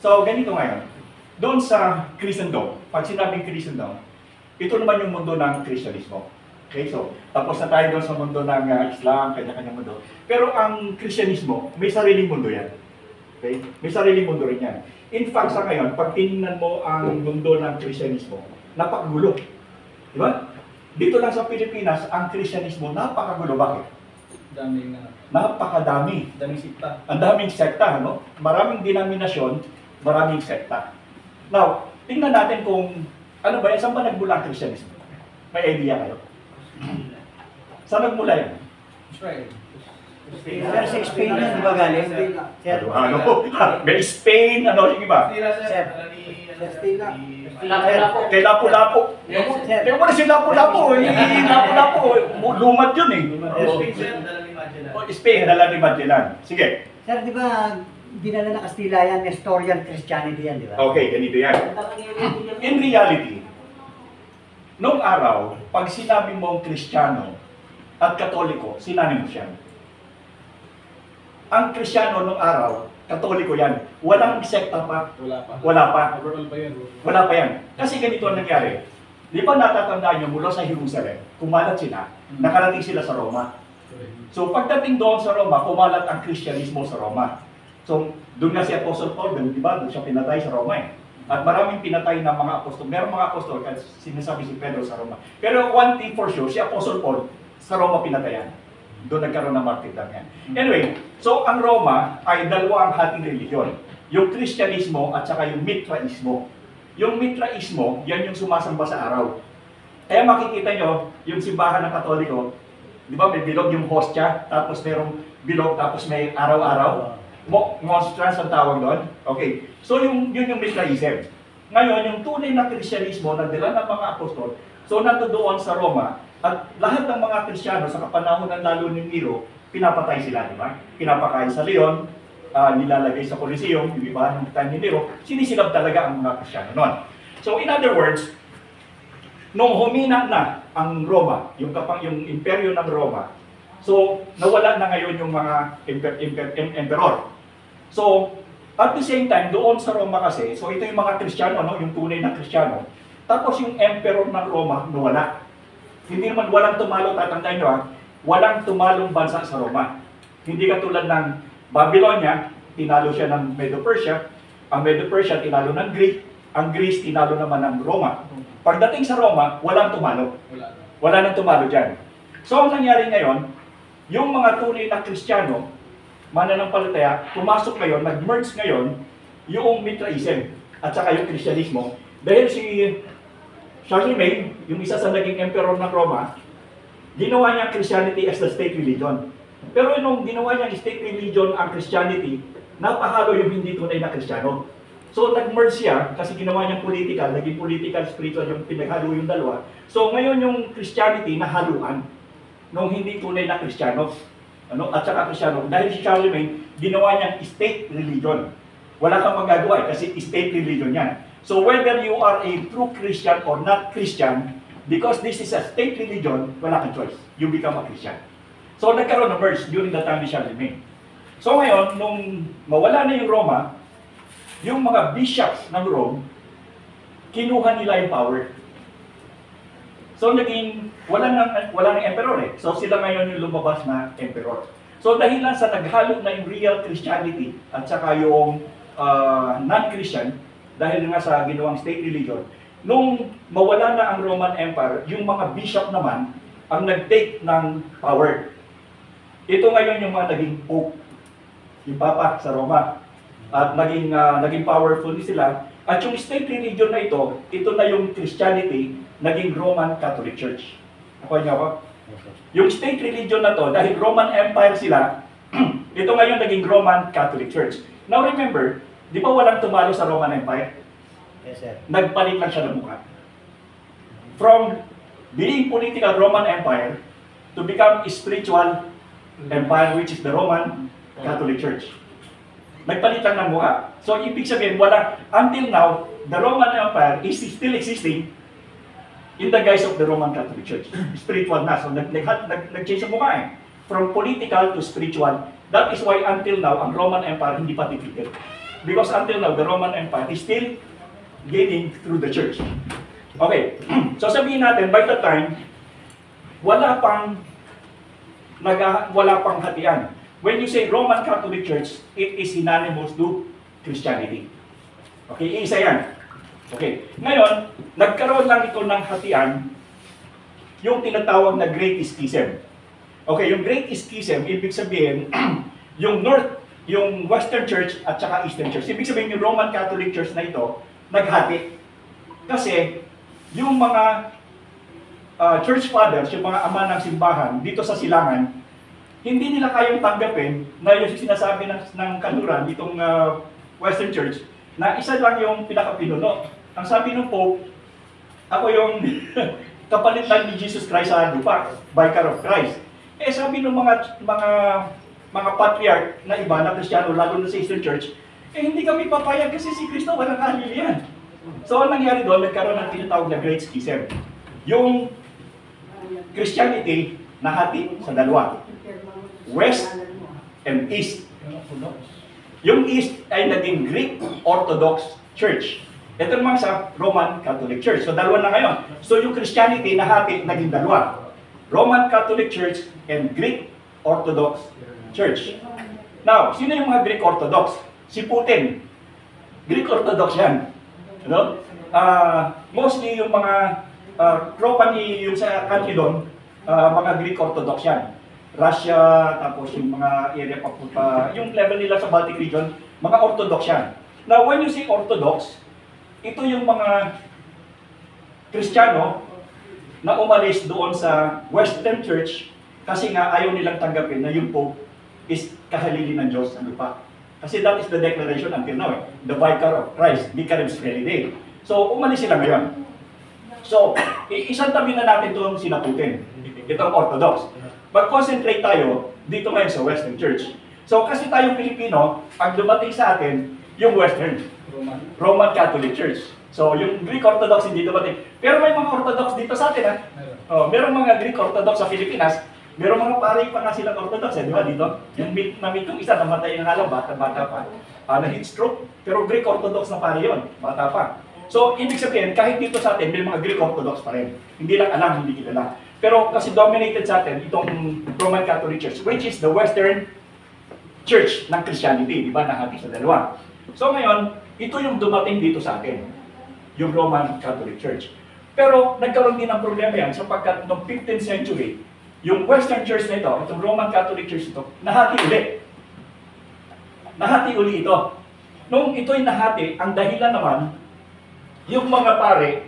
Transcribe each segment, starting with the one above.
So, ganito ngayon. Doon sa Christendom, pag sinabing Christendom, ito naman yung mundo ng Kristyanismo. Okay, so, tapos na tayo doon sa mundo ng Islam, kanya-kanya mundo. Pero ang Kristyanismo, may sariling mundo yan. Okay? May sariling mundo rin yan. In fact, sa ngayon, pag tinignan mo ang mundo ng Kristyanismo, napakagulo. Di ba? Dito lang sa Pilipinas, ang Kristyanismo, napakagulo. Bakit? Daming Napakadami. daming sikta. Ang daming sekta, no? Maraming denominasyon, maraming sekta. Now, tingnan natin kung ano ba yan, saan ba nagmula ang Kristyanismo? May idea kayo? Saan nagmula yan? Israel. Pero sa Spain yan, di ba galing? Ano? May Spain, ano, yung iba? Sir. Kay Lapu-Lapu. Kaya mo na si Lapu-Lapu, Lapu-Lapu, lumad yun eh. Spain, dala ni Magellan. Sige. Sir, di ba dinala na Kastila yan, Nestorian Christianity yan, di ba? Okay, ganito yan. In reality, noong araw, pag sinabi mong Kristiyano at Katoliko, sinabi mo siya. Ang Kristiyano noong araw, Katoliko yan. Walang sekta pa. Wala pa. Wala pa. Overall pa yan. Wala pa yan. Kasi ganito ang nangyari. Di ba natatandaan nyo mula sa Jerusalem, kumalat sila, nakarating sila sa Roma. So pagdating doon sa Roma, kumalat ang Kristyanismo sa Roma. So doon nga si Apostle Paul, di ba? Doon siya pinatay sa Roma eh. At maraming pinatay ng mga apostol. Merong mga apostol, kasi sinasabi si Pedro sa Roma. Pero one thing for sure, si Apostle Paul sa Roma pinatayan. Doon nagkaroon ng martyrdom yan. Anyway, so ang Roma ay dalawa ang hating relihiyon. Yung Kristyanismo at saka yung Mitraismo. Yung Mitraismo, yan yung sumasamba sa araw. Kaya makikita nyo, yung simbahan ng Katoliko, di ba may bilog yung hostya, tapos merong bilog, tapos may araw-araw. Monstrance ang tawag doon. Okay. So yun yung Mitraism. Ngayon, yung tunay na Kristyanismo, nagdala ng mga apostol, so nandoon sa Roma, at lahat ng mga Kristiyano sa kapanahonan lalo ni Nero, pinapatay sila, di ba? Pinapakain sa leon, nilalagay sa Coliseum, yung iba ng time ni Nero, sinisilab talaga ang mga Kristiyano noon. So in other words, nung humina na ang Roma, yung imperyo ng Roma, so nawala na ngayon yung mga emperor. So at the same time, doon sa Roma kasi, so ito yung mga Kristiyano, no? Yung tunay na Kristiyano, tapos yung emperor ng Roma, nawala. Hindi naman walang tumalo, tatandaan nyo ha, walang tumalong bansa sa Roma. Hindi katulad ng Babylonia, tinalo siya ng Medo-Persia, ang Medo-Persia tinalo ng Greek, ang Greece tinalo naman ng Roma. Pagdating sa Roma, walang tumalo. Wala nang tumalo dyan. So ang nangyari ngayon, yung mga tunay na Kristiyano, mananampalataya, pumasok ngayon, nag-merge ngayon, yung Mitraism at saka yung Kristyanismo. Dahil si Charlemagne, yung isa sa naging emperor ng Roma, ginawa niya Christianity as the state religion. Pero nung ginawa niya state religion ang Christianity, napahalo yung hindi tunay na Kristiyano. So nag-merge siya kasi ginawa niyang political, naging political, spiritual yung pinaghalo yung dalawa. So ngayon yung Christianity nahaluan nung hindi tunay na Kristiyano. At saka Kristiyano, dahil si Charlemagne, ginawa niyang state religion. Wala kang magagawa kasi state religion yan. So whether you are a true Christian or not Christian, because this is a state religion, wala kang choice. You become a Christian. So nagkaroon ng merge during the time ni Charlemagne. So ngayon, nung mawala na yung Roma, yung mga bishops ng Rome, kinuha nila yung power. So naging, wala nang emperor eh. So sila ngayon yung lumabas na emperor. So dahil lang sa naghalo na yung real Christianity at saka yung non-Christian, dahil nga sa ginawang state religion, nung mawala na ang Roman Empire, yung mga bishop naman ang nag-take ng power. Ito ngayon yung mga naging pope, yung papa sa Roma. At naging powerful sila. At yung state religion na ito na yung Christianity, naging Roman Catholic Church. Nakuha niyo ako? Yung state religion na to, dahil Roman Empire sila, ito ngayon naging Roman Catholic Church. Now remember, di ba walang tumalo sa Roman Empire? Yes, sir. Nagpalit lang siya ng mukha. From being political Roman Empire to become a spiritual empire, which is the Roman Catholic Church. Nagpalit lang ng mukha. So ibig sabihin, until now, the Roman Empire is still existing in the guise of the Roman Catholic Church. Spiritual na. So nag-change ang mukha eh. From political to spiritual. That is why until now, ang Roman Empire hindi pa defeated. Because until now, the Roman Empire is still gaining through the church. Okay, so sabihin natin, by the time, wala pang hatian. When you say Roman Catholic Church, it is synonymous to Christianity. Okay, isa yan. Okay, ngayon, nagkaroon lang ito ng hatian, yung tinatawag na Great Schism. Okay, yung Great Schism, ibig sabihin, yung Western Church at saka Eastern Church. Ibig sabihin, yung Roman Catholic Church na ito, naghati. Kasi, yung mga church fathers, yung mga ama ng simbahan, dito sa silangan, hindi nila kayang tanggapin na yung sinasabi ng kanluran, itong Western Church, na isa lang yung pinakapinuno. Ang sabi ng Pope, ako yung kapalit lang ni Jesus Christ sa lupa, Vicar of Christ. Eh sabi ng mga patriarch na iba na Kristiyano, lalo na sa Eastern Church, eh hindi kami papayag kasi si Kristo walang kahilihan. So ang nangyari doon, nagkaroon ng tinatawag na Great Schism. Yung Christianity nahati sa dalawa, West and East. Yung East ay naging Greek Orthodox Church. Ito naman sa Roman Catholic Church. So dalawa na ngayon. So yung Christianity nahati naging dalawa, Roman Catholic Church and Greek Orthodox Church. Now, sino yung mga Greek Orthodox? Si Putin. Greek Orthodox yan. Ano? Mostly yung mga tropa ni yung sa country doon, mga Greek Orthodox yan. Russia, tapos yung mga area papunta, yung level nila sa Baltic region, mga Orthodox yan. Now, when you say Orthodox, ito yung mga Kristiyano na umalis doon sa Western Church kasi nga ayaw nilang tanggapin na yung Pope is kahalili ng Diyos sa lupa. Kasi that is the declaration until now, the Vicar of Christ, Vicar Felidae. So, umalis sila ngayon. So, isang tabi na natin itong sinaputin, itong Orthodox. Mag-concentrate tayo dito ngayon sa Western Church. So, kasi tayong Pilipino, ang dumating sa atin, yung Western, Roman Catholic Church. So, yung Greek Orthodox hindi dumating. Pero may mga Orthodox dito sa atin, ha? Merong mga Greek Orthodox sa Pilipinas, merong mga pare pa nga silang Orthodox, di ba, dito? Yung na-meet yung isa, namatay ng alam, bata-bata pa. Na-heat stroke, pero Greek Orthodox na pare yun, bata pa. So, ibig sabihin, kahit dito sa atin, may mga Greek Orthodox pa rin. Hindi lang alam, hindi kilala. Pero kasi dominated sa atin, itong Roman Catholic Church, which is the Western Church ng Christianity, di ba, nahati sa dalawa. So ngayon, ito yung dumating dito sa atin, yung Roman Catholic Church. Pero nagkaroon din ng problema yan sapagkat noong 15th century, yung Western Church na ito, itong Roman Catholic Church ito, nahati uli. Nahati uli ito. Nung ito'y nahati, ang dahilan naman, yung mga pare,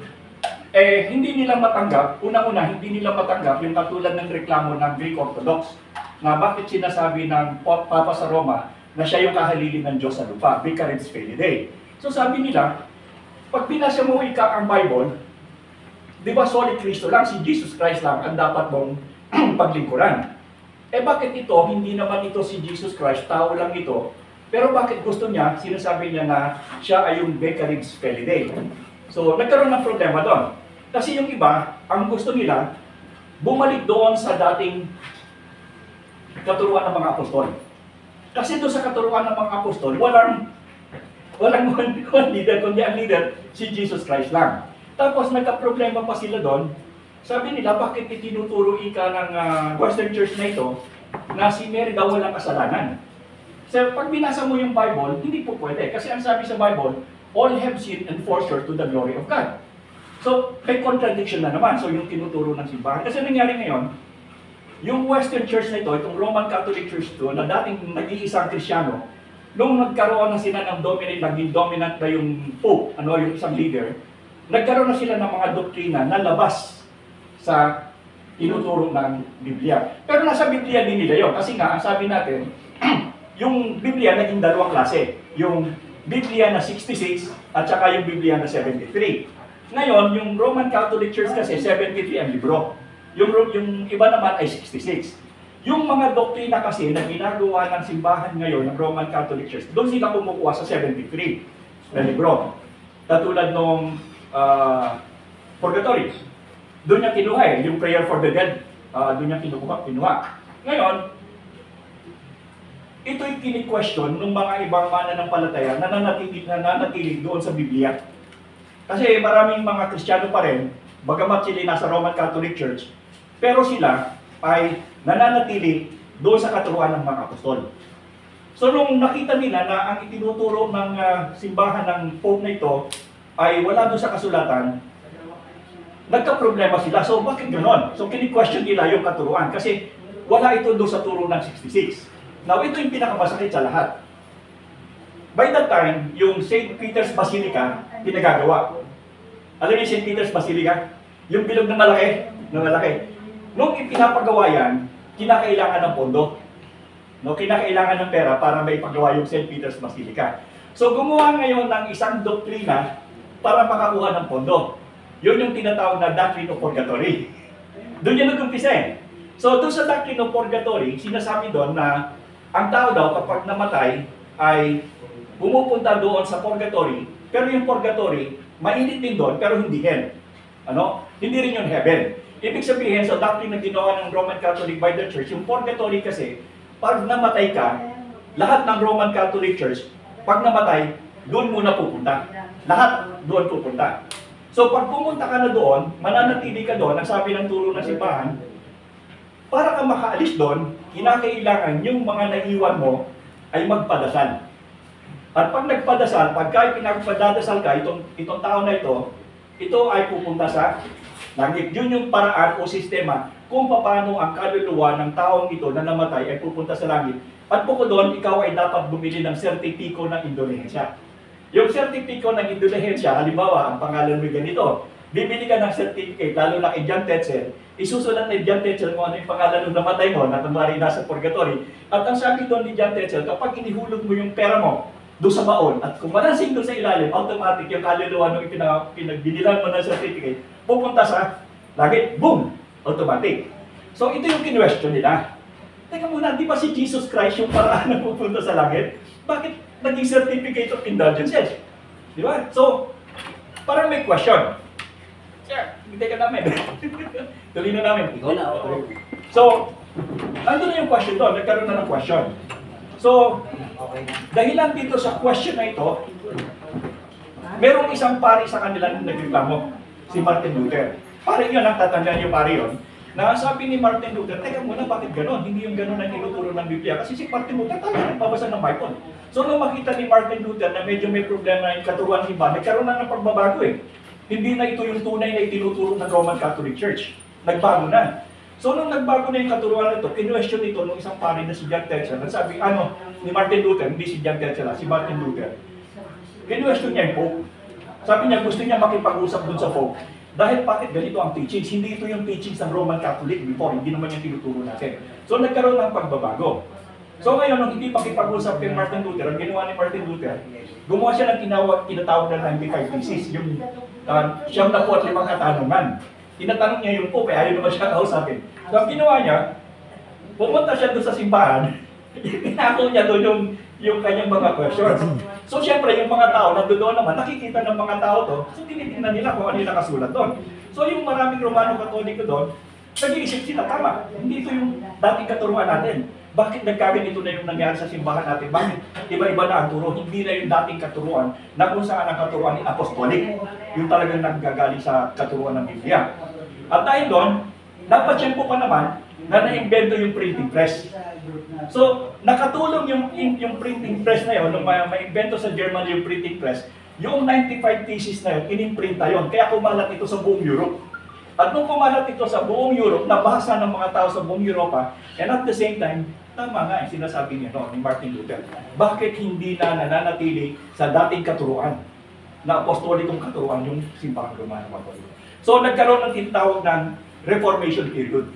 hindi nila matanggap, unang-una, hindi nila matanggap yung katulad ng reklamo ng Greek Orthodox na bakit sinasabi ng Papa sa Roma na siya yung kahalili ng Diyos sa lupa, Vicar Felidae. So sabi nila, pag binasa mo ang Bible, di ba solid Kristo lang, si Jesus Christ lang ang dapat mong paglingkuran. Bakit ito, hindi naman ito si Jesus Christ, tao lang ito, pero bakit gusto niya, sinasabi niya na siya ay yung Vicar Felidae. So nagkaroon ng problema doon. Kasi yung iba, ang gusto nila, bumalik doon sa dating katuruan ng mga apostol. Kasi doon sa katuruan ng mga apostol, walang one leader, kundi ang leader, si Jesus Christ lang. Tapos nagka-problema pa sila doon. Sabi nila, bakit itinuturo ika ng Western Church na ito, na si Mary daw walang kasalanan. So pag binasa mo yung Bible, hindi po pwede. Kasi ang sabi sa Bible, all have sinned and fall short to the glory of God. So, may contradiction na naman. So, yung tinuturo ng simbahan. Kasi nangyari ngayon, yung Western Church na ito, itong Roman Catholic Church ito, na dating nag-iisang Kristiyano, nung nagkaroon na sila ng naging dominant na yung Pope, yung isang leader, nagkaroon na sila ng mga doktrina na labas sa tinuturo ng Biblia. Pero nasa Biblia din nila yun. Kasi nga, ang sabi natin, yung Biblia naging dalawang klase. Yung Biblia na 66 at saka yung Biblia na 73. Ngayon, yung Roman Catholic Church kasi 73 ang libro. Yung iba naman ay 66. Yung mga doktrina kasi na ginagawa ng simbahan ngayon ng Roman Catholic Church, doon sila kumukuha sa 73 na libro. Katulad nung Purgatory. Doon niya kinuha yung Prayer for the Dead. Doon niya kinuha. Ngayon, ito'y kini-question ng mga ibang mananampalataya na nananatili doon sa Biblia. Kasi maraming mga Kristiyano pa rin, bagamat sila nasa Roman Catholic Church, pero sila ay nananatili doon sa katuruan ng mga apostol. So nung nakita nila na ang itinuturo ng simbahan ng Pope na ito ay wala doon sa kasulatan, nagka-problema sila. So bakit gano'n? So kini-question nila yung katuruan kasi wala ito doon sa turo ng 66. Now, ito yung pinakamasakit sa lahat. By that time, yung St. Peter's Basilica, pinagagawa. Alam niyo St. Peter's Basilica? Yung bilog na malaki. Nung ipinapagawa yan, kinakailangan ng pondo. No, kinakailangan ng pera para may pagawa yung St. Peter's Basilica. So, gumawa ngayon ng isang doktrina para makakuha ng pondo. Yun yung tinatawag na Doctrine of Purgatory. Doon yan nag-umpisa eh. So, doon sa Doctrine of Purgatory, sinasabi doon na ang tao daw kapag namatay ay pumupunta doon sa purgatory, pero yung purgatory, mainit din doon, pero hindi hell. Hindi rin yung heaven. Ibig sabihin, sa doctrine na ginawa ng Roman Catholic by the Church, yung purgatory kasi, pag namatay ka, lahat ng Roman Catholic Church, pag namatay, doon muna pupunta. Lahat doon pupunta. So pag pumunta ka na doon, mananatili ka doon, ang sabi ng turo ng simbahan, para ka makaalis doon, kinakailangan yung mga naiwan mo ay magpadasal. At pag nagpadasal, pagka pinagpadadasal ka, itong tao na ito ay pupunta sa langit. Yun yung paraan o sistema kung paano ang kaluluwa ng taong ito na namatay ay pupunta sa langit. At bukod doon, ikaw ay dapat bumili ng sertipiko ng indulhensya. Yung sertipiko ng indulhensya, halimbawa, ang pangalan mo ganito, bibili ka ng certificate, lalo na kay John Tetzel, isusulat ni John Tetzel kung ano yung pangalan ng namatay mo, na kunwari nasa purgatory. At ang sabi doon ni John Tetzel, kapag inihulog mo yung pera mo doon sa baon, at kung malansing doon sa ilalim, automatic yung kaluluwa nung pinagbinilan mo ng certificate, pupunta sa langit, boom! Automatic. So ito yung kinwestiyon nila. Teka muna, di ba si Jesus Christ yung paraan na pupunta sa langit? Bakit naging certificate of indulgences? Di ba? So, parang may question. Sir, hindi ka namin. Tuloy na namin. Ikaw na, okay. So, nandun na yung question doon. Nagkaroon na ng question. So, dahilan dito sa question na ito, merong isang pari sa kanila na nagreklamo, si Martin Luther. Pari yun, ang tatandaan yung pari yun, na sabi ni Martin Luther, teka muna, bakit ganon? Hindi yung ganon ang tinuturo ng Biblia. Kasi si Martin Luther talaga nagbabasa ng Bible. So, nung makita ni Martin Luther na medyo may problema yung katuruan iba, nagkaroon na ng pagbabago eh. Hindi na ito yung tunay na itinuturo ng Roman Catholic Church. Nagbago na. So, nung nagbago na yung katuruan nito, kinwestiyon ito nung isang pari na si John Tetzel. Nagsabi, ni Martin Luther, hindi si John Tetzel, si Martin Luther. Kinwestiyon niya yung Pope. Sabi niya, gusto niya makipag-usap dun sa Pope. Dahil bakit ganito ang teachings? Hindi ito yung teachings ng Roman Catholic before, hindi naman yung tinuturo natin. So, nagkaroon ng pagbabago. So, ngayon, nung hindi pakipag-usap kay Martin Luther, ang ginawa ni Martin Luther, gumawa siya ng tinatawag na 95 thesis, yung 75 katanungan. Tinatanong niya yung Pope, ayaw naman siya kausapin. So, ang ginawa niya, pumunta siya doon sa simbahan, pinako niya doon yung kanyang mga questions. So, syempre, yung mga tao na doon naman, nakikita ng mga tao to, so tinitingnan nila kung ano yung nakasulat doon. So, yung maraming Romano Katoliko doon, nag-iisip sila, tama, hindi ito yung dating katuruan natin. Bakit nagkaganito na yung nangyari sa simbahan natin? Bakit iba-iba na ang turo? Hindi na yung dating katuruan na kung saan ang katuruan ni Apostolic. Yung talagang naggagaling sa katuruan ng Biblia. At dahil doon, dapat siyempo pa naman na na-invento yung printing press. So, nakatulong yung printing press na yun, nung ma-invento sa Germany yung printing press, yung 95 thesis na yun, inimprinta yun. Kaya kumalat ito sa buong Europe. At nung kumalat ito sa buong Europe, nabasa ng mga tao sa buong Europa, and at the same time, tama nga yung sinasabi niya ni Martin Luther. Bakit hindi na nananatili sa dating katuruan na apostolikong katuruan yung simbahang Romano Katoliko? So nagkaroon ng tinatawag ng Reformation period.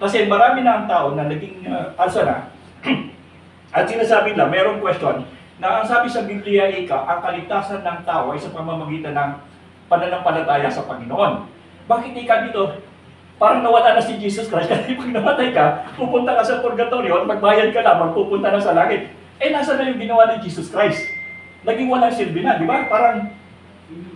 Kasi marami na ang tao na naging alsa na at sinasabi nila, mayroong question na ang sabi sa Biblia ang kaligtasan ng tao ay sa pamamagitan ng pananampalataya sa Panginoon. Bakit dito? Parang nawala na si Jesus Christ kasi pag namatay ka, pupunta ka sa purgatorio at magbayad ka lamang, pupunta na sa langit. Eh, nasa na yung ginawa ni Jesus Christ? Naging walang silbi na, di ba? Parang,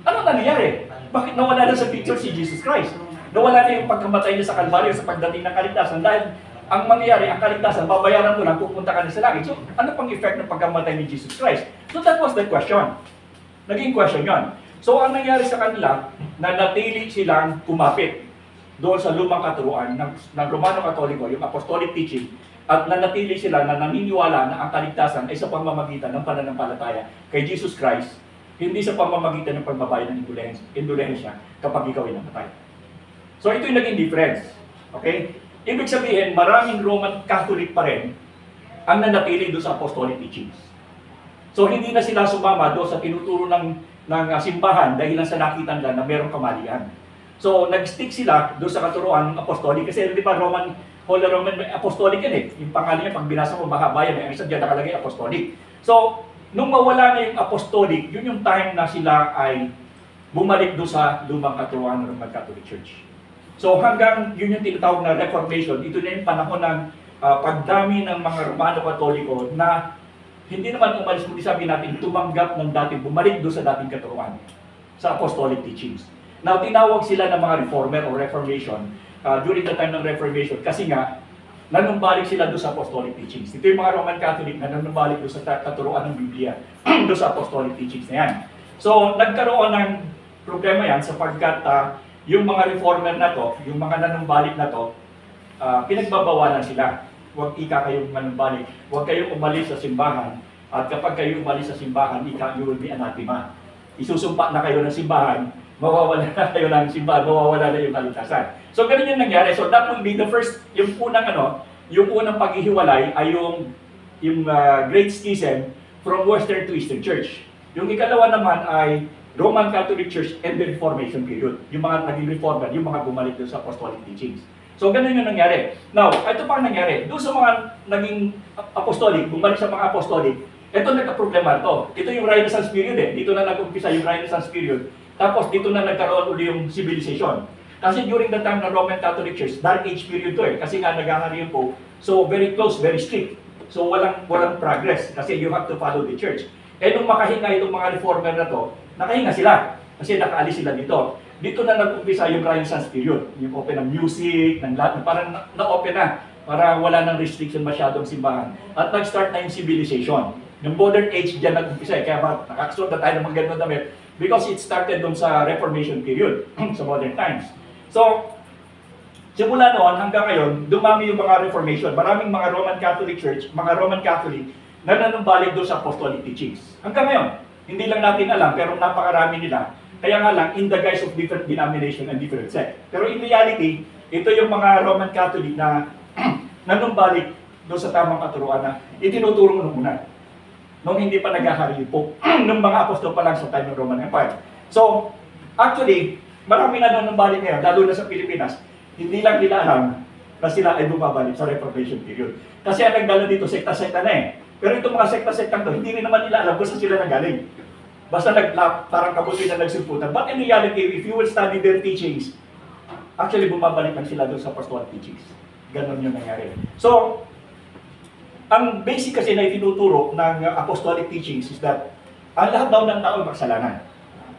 ano nangyayari? Bakit nawala na sa picture si Jesus Christ? Nawala na yung pagkamatay niya sa Kalbaryo sa pagdating ng kaligtasan dahil ang mangyayari, ang kaligtasan, babayaran mo lang, pupunta ka na sa langit. So, ano pang effect ng pagkamatay ni Jesus Christ? So, that was the question. Naging question yon. So, ang nangyari sa kanila, na natili silang kumapit doon sa lumang katuruan ng Romano Katoliko, yung apostolic teaching, at nanatili sila na naniniwala na ang kaligtasan ay sa pamamagitan ng pananampalataya kay Jesus Christ, hindi sa pamamagitan ng pagbabayad ng indulhensya kapag ikaw ay namatay. So, ito yung naging difference. Okay? Ibig sabihin, maraming Roman Catholic pa rin ang nanatili doon sa apostolic teachings. So, hindi na sila sumama doon sa tinuturo ng simbahan dahil lang sa nakita nila na mayroong kamalian. So, nag-stick sila doon sa katuruan ng apostolic kasi di ba Holy Roman Apostolic yan eh. Yung pangalan niya, pag binasa mo, mahaba yan. Ang isa dyan nakalagay apostolic. So, nung mawala na yung apostolic, yun yung time na sila ay bumalik doon sa lumang katuruan ng Roman Catholic Church. So hanggang yun yung tinatawag na Reformation, ito na yung panahon ng pagdami ng mga Romano Katoliko na hindi naman umalis, kundi sabi natin, tumanggap ng dating, bumalik doon sa dating katuruan, sa apostolic teachings. Now, tinawag sila ng mga reformer o Reformation during the time ng Reformation kasi nga, nanumbalik sila doon sa apostolic teachings. Ito yung mga Roman Catholic na nanumbalik doon sa katuruan ng Biblia, doon sa apostolic teachings na yan. So, nagkaroon ng problema yan sapagkat yung mga reformer na to, yung mga nanumbalik na to, pinagbabawalan sila. Huwag ika kayong manumbalik. Huwag kayong umalis sa simbahan. At kapag kayo umalis sa simbahan, you will be anathema. Isusumpa na kayo ng simbahan, mawawala na kayo ng simbahan, mawawala na yung kaligtasan. So, ganun yung nangyari. So, that will be the first, yung unang paghihiwalay ay yung Great Schism from Western to Eastern Church. Yung ikalawa naman ay Roman Catholic Church and the Reformation period. Yung mga naging reformer, yung mga bumalik doon sa apostolic teachings. So, ganun yung nangyari. Now, ito pa ang nangyari. Doon sa mga naging apostolic, bumalik sa mga apostolic, ito nagka-problema ito. Ito yung Renaissance period eh. Dito na nag-umpisa yung Renaissance period. Tapos, dito na nagkaroon uli yung civilization. Kasi during the time ng Roman Catholic Church, Dark Age period to eh. Kasi nga naghahari yung Pope. So, very close, very strict. So, walang progress. Kasi you have to follow the church. Eh, nung makahinga itong mga reformer na to, nakahinga sila kasi nakaalis sila dito. Dito na nag-umpisa yung Renaissance period. Yung open ng music, ng lahat, parang na-open na para wala nang restriction masyadong simbahan. At nag-start na yung civilization. Yung modern age dyan nag-umpisa. Kaya nakakasuot na tayo ng mga ganun damit because it started dun sa Reformation period, sa modern times. So, simula noon hanggang ngayon, dumami yung mga Reformation. Maraming mga Roman Catholic Church, mga Roman Catholic na nanumbalik doon sa apostolic teachings. Hanggang ngayon, hindi lang natin alam, pero napakarami nila. Kaya nga lang, in the guise of different denomination and different sect. Pero in reality, ito yung mga Roman Catholic na nanumbalik doon sa tamang katuruan na itinuturo nung una. Nung hindi pa naghahari yung Pope, nung mga apostol pa lang sa time ng Roman Empire. So, actually, marami na nanumbalik ngayon, lalo na sa Pilipinas, hindi lang nila alam na sila ay bumabalik sa Reformation period. Kasi ang nagdala dito, sekta-sekta na eh. Pero itong mga sekta-sektang to, hindi rin naman nila alam kung saan sila nanggaling. Basta parang kabuti na nagsimputan. But in reality, if you will study their teachings, actually bumabalik lang sila doon sa apostolic teachings. Ganon yung nangyari. So, ang basic kasi na itinuturo ng apostolic teachings is that ang lahat daw ng tao makasalanan.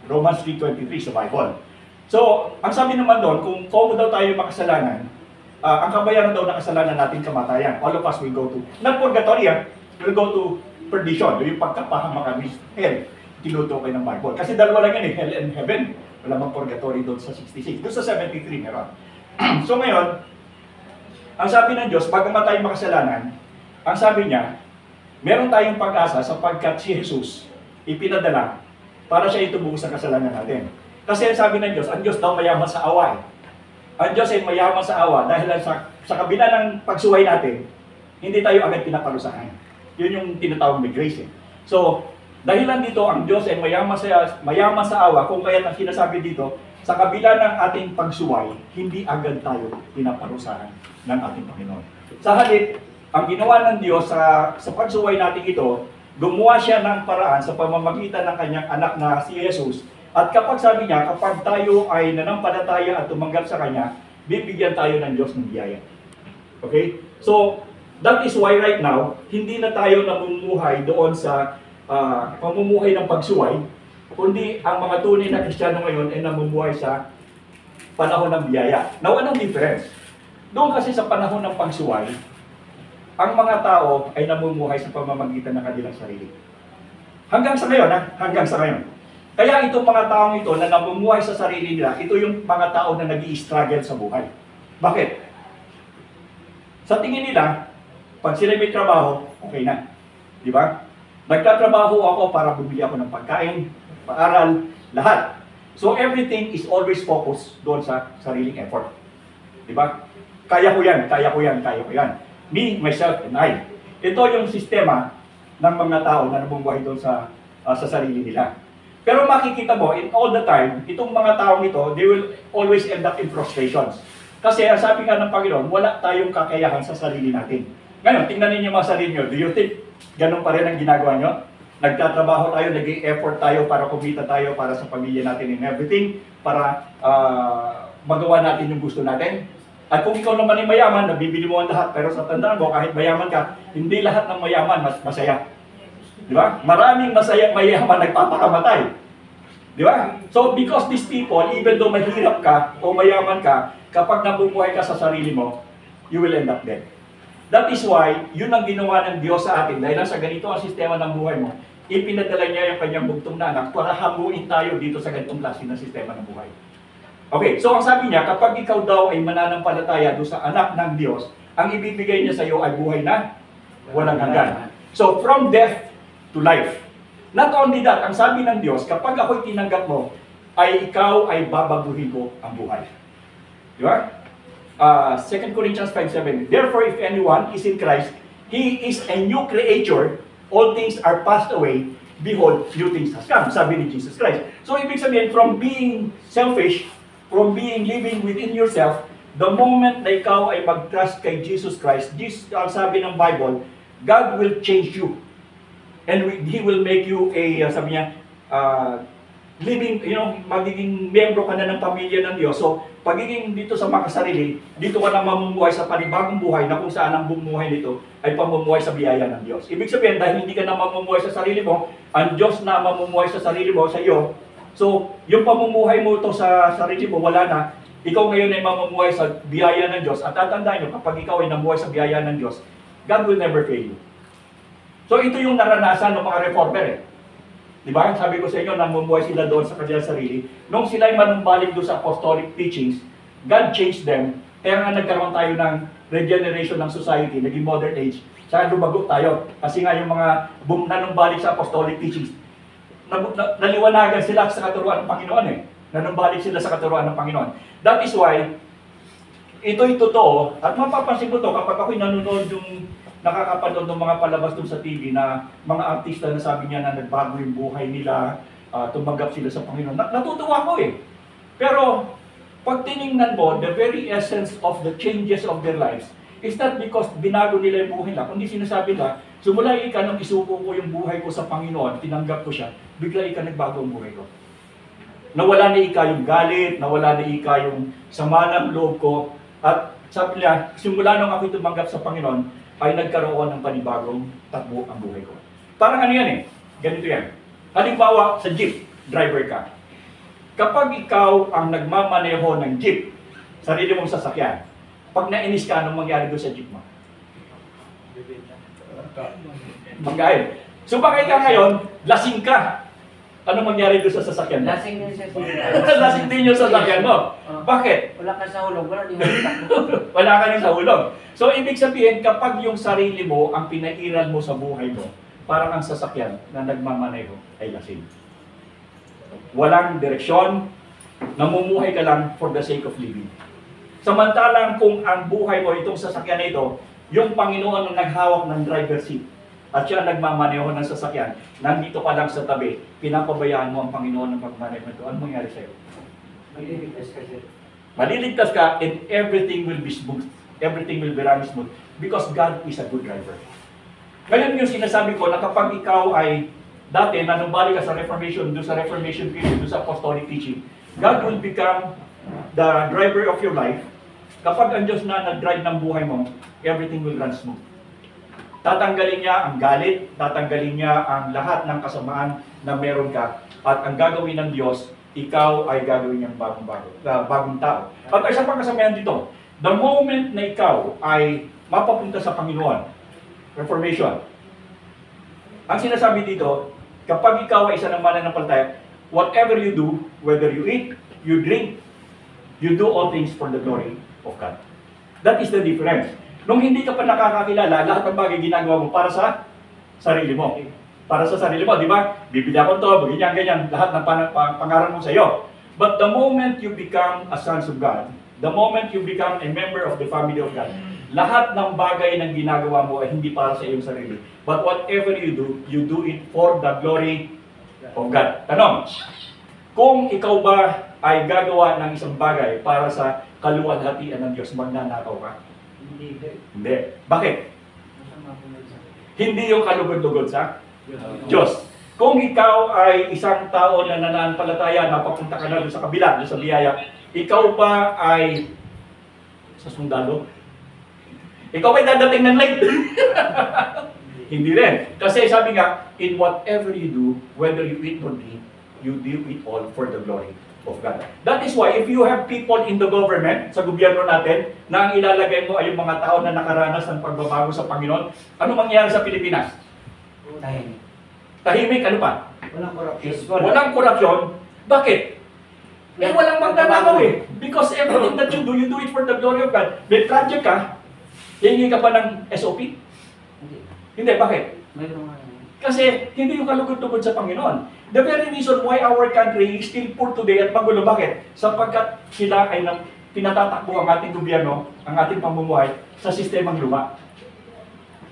Romans 3:23 sa Bible. So, ang sabi naman doon, kung daw tayo makasalanan, ang kabayaran daw ng kasalanan natin kamatayan. All of us will go to, not purgatory, will go to perdition, yung pagkapahamakan with hell, tinutukoy ng Bible. Kasi dalawa lang yan eh, hell and heaven. Wala mang purgatory doon sa 66. Doon sa 73 meron. So ngayon, ang sabi ng Diyos, pag namatay makasalanan, ang sabi niya, meron tayong pag-asa sapagkat si Jesus ipinadala para siya itubos sa kasalanan natin. Kasi ang sabi ng Diyos, ang Diyos daw mayaman sa awa. Ang Diyos ay mayaman sa awa dahil sa kabila ng pagsuway natin, hindi tayo agad pinaparusahan. Yun yung tinatawag may grace eh. So, dahilan dito, ang Diyos ay mayaman sa awa, kung kaya ang sinasabi dito, sa kabila ng ating pagsuway, hindi agad tayo pinaparusahan ng ating Panginoon. Sa halip, ang ginawa ng Diyos sa pagsuway natin ito, gumawa siya ng paraan sa pamamagitan ng kanyang anak na si Jesus. At kapag sabi niya, kapag tayo ay nanampalataya at tumanggap sa Kanya, bibigyan tayo ng Diyos ng biyaya. Okay? So, that is why right now, hindi na tayo namumuhay doon sa pamumuhay ng pagsuway, kundi ang mga tunay na Kristiyano ngayon ay namumuhay sa panahon ng biyaya. Now, anong difference? Doon kasi sa panahon ng pagsuway, ang mga tao ay namumuhay sa pamamagitan ng kanilang sarili. Hanggang sa ngayon, ha? Hanggang sa ngayon. Kaya itong mga taong ito na namumuhay sa sarili nila, ito yung mga tao na nag-i-struggle sa buhay. Bakit? Sa tingin nila, pag sila may trabaho, okay na. Di ba? Nagtatrabaho ako para bumili ako ng pagkain, paaral, lahat. So everything is always focused doon sa sariling effort. Di ba? Kaya ko yan, kaya ko yan, kaya ko yan. Me, myself, and I. Ito yung sistema ng mga tao na namumuhay doon sa sarili nila. Pero makikita mo, in all the time, itong mga taong ito, they will always end up in frustrations. Kasi sabi nga ng Panginoon, wala tayong kakayahan sa sarili natin. Ngayon, tingnan ninyo mga sarili nyo. Do you think ganun pa rin ang ginagawa nyo? Nagtatrabaho tayo, nag-i-effort tayo para kumita tayo para sa pamilya natin and everything, para magawa natin yung gusto natin. At kung ikaw naman ay mayaman, nabibili mo ang lahat, pero sa tandaan mo, kahit mayaman ka, hindi lahat ng mayaman masaya. Di ba? Maraming mayaman nagpapakamatay. Di ba? So, because these people, even though mahirap ka o mayaman ka, kapag nabubuhay ka sa sarili mo, you will end up dead. That is why, yun ang ginawa ng Diyos sa atin. Dahil nasa ganito ang sistema ng buhay mo, ipinadala niya yung kanyang bugtong na anak para hamuin tayo dito sa ganitong klase ng sistema ng buhay. Okay, so ang sabi niya, kapag ikaw daw ay mananampalataya doon sa anak ng Diyos, ang ibibigay niya sa iyo ay buhay na walang hanggan. So, from death to life. Not only that, ang sabi ng Diyos, kapag ako'y tinanggap mo, ay ikaw ay babaguhin ko ang buhay. Di ba? 2 Corinthians 5:7. Therefore, if anyone is in Christ, he is a new creature. All things are passed away. Behold, new things has come. Sabi ni Jesus Christ. So, ibig sabihin, from being selfish, from being living within yourself, the moment na ikaw ay mag-trust kay Jesus Christ, ang sabi ng Bible, God will change you. And He will make you a, sabi niya, living, magiging miyembro ka na ng pamilya ng Diyos. So, pagiging dito sa makasarili, dito ka na mamumuhay sa panibagong buhay na kung saan ang bumuhay nito ay pamumuhay sa biyaya ng Diyos. Ibig sabihin, dahil hindi ka na mamumuhay sa sarili mo, ang Diyos na mamumuhay sa sarili mo, sa iyo. So, yung pamumuhay mo ito sa sarili mo, wala na. Ikaw ngayon ay mamumuhay sa biyaya ng Diyos. At tatandaan nyo, kapag ikaw ay namuhay sa biyaya ng Diyos, God will never fail you. So, ito yung naranasan ng mga reformer eh. Diba? Sabi ko sa inyo, namumuhay sila doon sa kanilang sarili. Nung sila ay manumbalik doon sa apostolic teachings, God changed them. Kaya nga nagkaroon tayo ng regeneration ng society, naging modern age. Saka lumago tayo. Kasi nga yung mga nanumbalik sa apostolic teachings, naliwanagan sila sa katuruan ng Panginoon eh. Nanumbalik sila sa katuruan ng Panginoon. That is why, ito'y totoo. At mapapansin ko to kapag ako'y nanonood yung nakakapanood ng mga palabas doon sa TV na mga artista na sabi niya na nagbago yung buhay nila, tumanggap sila sa Panginoon. Natutuwa ko eh. Pero, pag tinignan mo, the very essence of the changes of their lives is not because binago nila yung buhay nila, kundi sinasabi nila, sumula ika nung isuko ko yung buhay ko sa Panginoon, tinanggap ko siya, bigla ika nagbago ang buhay ko. Nawala na ika yung galit, nawala na ika yung sama ng loob ko, at sabi niya, simula nung ako'y tumanggap sa Panginoon, ay nagkaroon ng panibagong takbo ang buhay ko. Parang ano yan eh, ganito yan. Halimbawa, sa jeep, driver ka. Kapag ikaw ang nagmamaneho ng jeep, sarili mong sasakyan, pag nainis ka, anong mangyari doon sa jeep mo? Magkain. So bakit ka ngayon, lasing ka? Ano mangyari doon sa sasakyan mo? Lasing din siya. Lasing din yung sasakyan mo. Bakit? Wala ka sa hulog, wala din yung Wala ka rin sa hulog. So, ibig sabihin, kapag yung sarili mo ang pinairal mo sa buhay mo, parang ang sasakyan na nagmamaneho ay lasing. Walang direksyon, namumuhay ka lang for the sake of living. Samantalang kung ang buhay mo, itong sasakyan na ito, yung Panginoon ang naghawak ng driver seat, at siya nagmamaneho ng sasakyan, nandito ka lang sa tabi, pinapabayaan mo ang Panginoon ng pagmaneho nito. Ano mangyari sa'yo? Maliligtas ka siya. Maliligtas ka and everything will be smooth. Everything will be running smooth. Because God is a good driver. Ngayon yung sinasabi ko na kapag ikaw ay dati nanumbalik ka sa Reformation, doon sa Reformation period, doon sa apostolic teaching, God will become the driver of your life. Kapag ang Diyos na nag-drive ng buhay mo, everything will run smooth. Tatanggalin niya ang galit, tatanggalin niya ang lahat ng kasamaan na meron ka, at ang gagawin ng Diyos, ikaw ay gagawin niyang bagong tao. At isa pang kasamayan dito, The moment na ikaw ay mapapunta sa Panginoon, Reformation, ang sinasabi dito, kapag ikaw ay isa ng mananampalataya, whatever you do, whether you eat, you drink, you do all things for the glory of God. That is the difference. Nung hindi ka pa nakakakilala, lahat ng bagay ginagawa mo para sa sarili mo. Para sa sarili mo, di ba? Bibili ako to, ganyan, lahat ng pangarap mo sa iyo. But the moment you become a son of God, the moment you become a member of the family of God, lahat ng bagay na ginagawa mo ay hindi para sa iyong sarili. But whatever you do it for the glory of God. Tanong, kung ikaw ba ay gagawa ng isang bagay para sa kaluwalhatian ng Diyos, magnanakaw ka? Hindi. Bakit? Hindi yung kalugod-lugod sa Diyos. Kung ikaw ay isang tao na nananampalataya, napapunta ka na doon sa kabila, doon sa biyaya, ikaw ba ay sa sundalo? Ikaw ay dadating ng light? Hindi rin. Kasi sabi nga, in whatever you do, whether you eat or drink, you do it all for the glory of God. That is why, if you have people in the government, sa gobyerno natin, na ang ilalagay mo ay yung mga tao na nakaranas ng pagbabago sa Panginoon, ano mangyayari sa Pilipinas? Tahimik. Tahimik, ano pa? Walang korupsyon. Walang korupsyon. Bakit? Eh, walang magdadakaw eh. Because everything that you do it for the glory of God. May project ka, hihingi ka ba ng SOP? Hindi, bakit? Kasi hindi yung kalugod-lugod sa Panginoon. The very reason why our country is still poor today at magulo, bakit? Sapagkat sila ay pinatatakbo ang ating gobyerno, ang ating pamumuhay sa sistemang luma.